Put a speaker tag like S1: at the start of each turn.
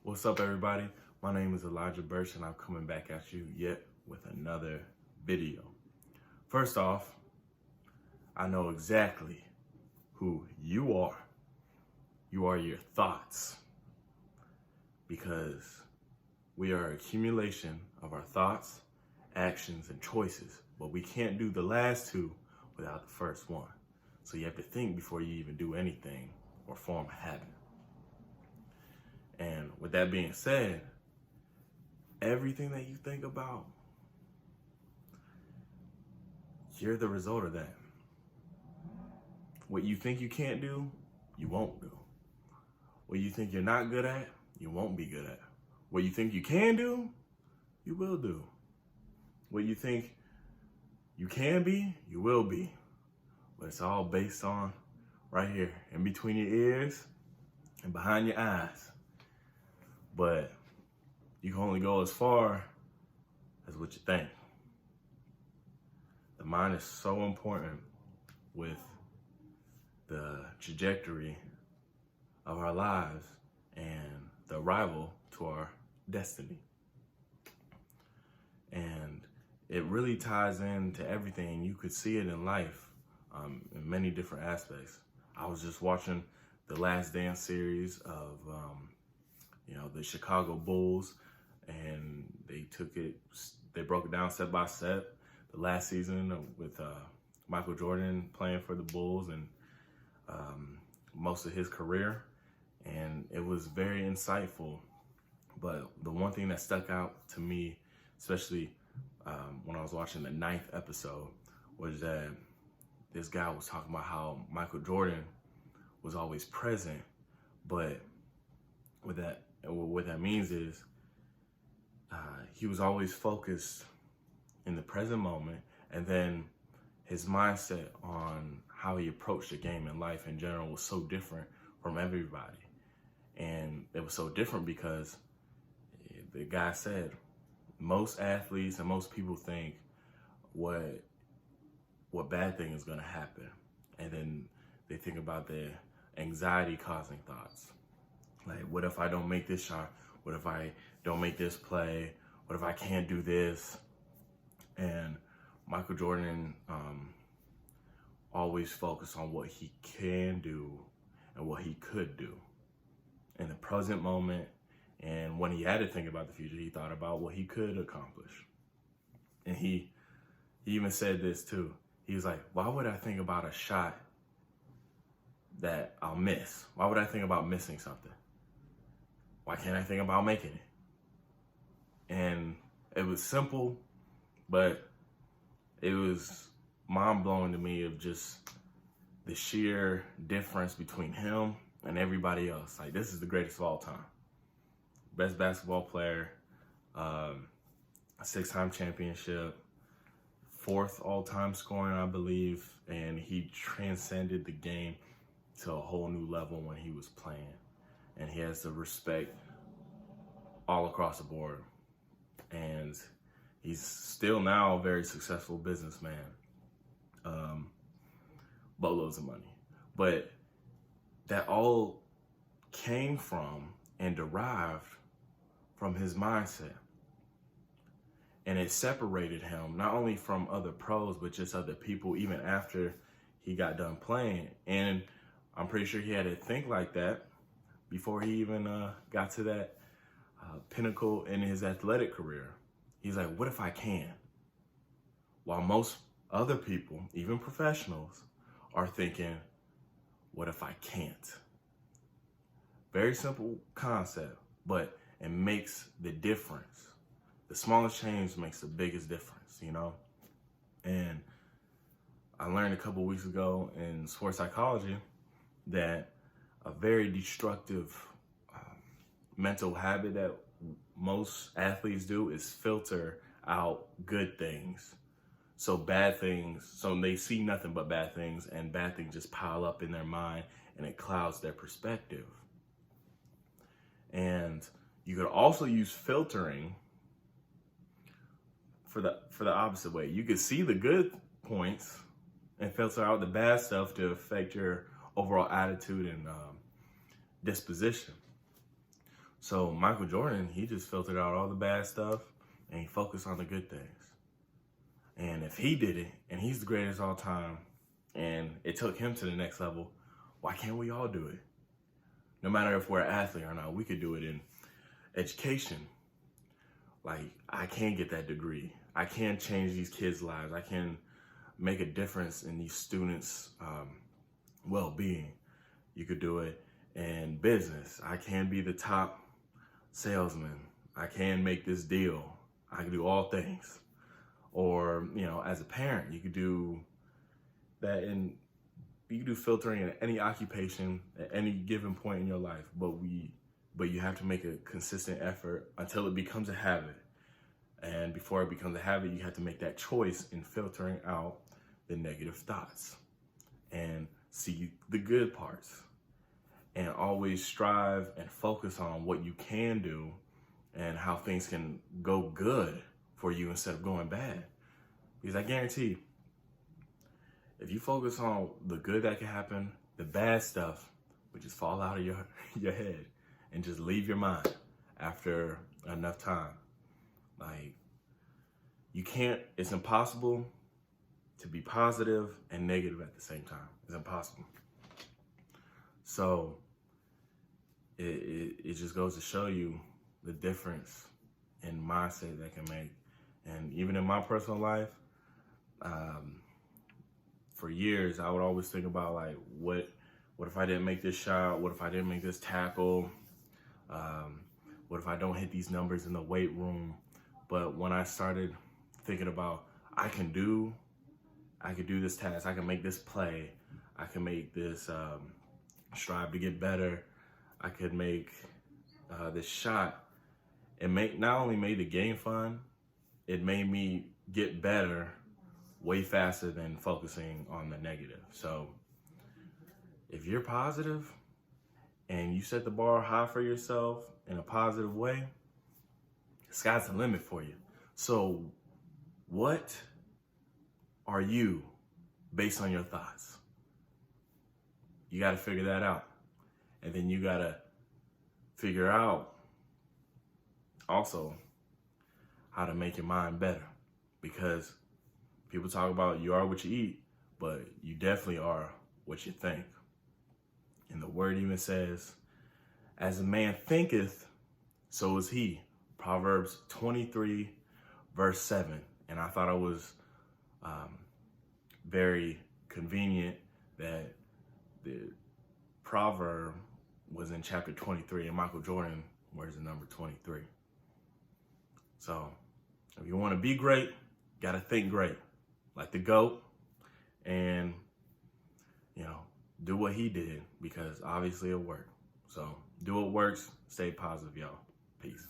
S1: What's up, everybody? My name is Elijah Birch, and I'm coming back at you yet with another video. First off, I know exactly who you are. You are your thoughts, because we are an accumulation of our thoughts, actions, and choices, but we can't do the last two without the first one. So you have to think before you even do anything or form a habit. And with that being said, everything that you think about, you're the result of that. What you think you can't do, you won't do. What you think you're not good at, you won't be good at. What you think you can do, you will do. What you think you can be, you will be. But it's all based on right here, in between your ears and behind your eyes. But you can only go as far as what you think. The mind is so important with the trajectory of our lives and the arrival to our destiny. And it really ties into everything. You could see it in life in many different aspects. I was just watching the Last Dance series of the Chicago Bulls, and they broke it down step by step. The last season with Michael Jordan playing for the Bulls and most of his career, and it was very insightful. But the one thing that stuck out to me, especially when I was watching the 9th episode, was that this guy was talking about how Michael Jordan was always present, but what that means is he was always focused in the present moment, and then his mindset on how he approached the game and life in general was so different from everybody. And it was so different because the guy said most athletes and most people think what bad thing is going to happen, and then they think about the anxiety causing thoughts. Like, what if I don't make this shot? What if I don't make this play? What if I can't do this? And Michael Jordan always focused on what he can do and what he could do in the present moment. And when he had to think about the future, he thought about what he could accomplish. And he even said this too. He was like, why would I think about a shot that I'll miss? Why would I think about missing something? Why can't I think about making it? And it was simple, but it was mind-blowing to me of just the sheer difference between him and everybody else. Like, this is the greatest of all time. Best basketball player, 6-time championship, 4th all-time scoring, I believe, and he transcended the game to a whole new level when he was playing. And he has the respect all across the board. And he's still now a very successful businessman. Boatloads of money. But that all came from and derived from his mindset. And it separated him not only from other pros, but just other people, even after he got done playing. And I'm pretty sure he had to think like that before he even got to that pinnacle in his athletic career. He's like, what if I can? While most other people, even professionals, are thinking, what if I can't? Very simple concept, but it makes the difference. The smallest change makes the biggest difference, And I learned a couple weeks ago in sports psychology that a very destructive mental habit that most athletes do is filter out good things. So they see nothing but bad things, and bad things just pile up in their mind, and it clouds their perspective. And you could also use filtering for the opposite way. You could see the good points and filter out the bad stuff to affect your overall attitude and disposition. So Michael Jordan, he just filtered out all the bad stuff and he focused on the good things. And if he did it, and he's the greatest all time, and it took him to the next level, why can't we all do it? No matter if we're an athlete or not, we could do it in education. Like, I can get that degree. I can change these kids' lives. I can make a difference in these students' well-being. You could do it in business. I can be the top salesman. I can make this deal. I can do all things. Or, as a parent, you could do that you can do filtering in any occupation at any given point in your life, but you have to make a consistent effort until it becomes a habit. And before it becomes a habit, you have to make that choice in filtering out the negative thoughts and see the good parts, and always strive and focus on what you can do and how things can go good for you instead of going bad. Because I guarantee, if you focus on the good that can happen, the bad stuff would just fall out of your head and just leave your mind after enough time. Like, it's impossible to be positive and negative at the same time. It's impossible. So it just goes to show you the difference in mindset that can make. And even in my personal life, for years, I would always think about, like, what if I didn't make this shot? What if I didn't make this tackle? What if I don't hit these numbers in the weight room? But when I started thinking about, I could do this task, I can make this play, I can make this strive to get better, I could make this shot, it not only made the game fun, it made me get better way faster than focusing on the negative. So if you're positive and you set the bar high for yourself in a positive way, the sky's the limit for you. So what are you based on your thoughts? You got to figure that out. And then you got to figure out also how to make your mind better. Because people talk about you are what you eat, but you definitely are what you think. And the word even says, as a man thinketh, so is he. Proverbs 23, verse 7. And I thought it was very convenient that the proverb was in chapter 23 and Michael Jordan wears the number 23. So if you want to be great, you got to think great, like the GOAT, and, do what he did, because obviously it worked. So do what works, stay positive, y'all. Peace.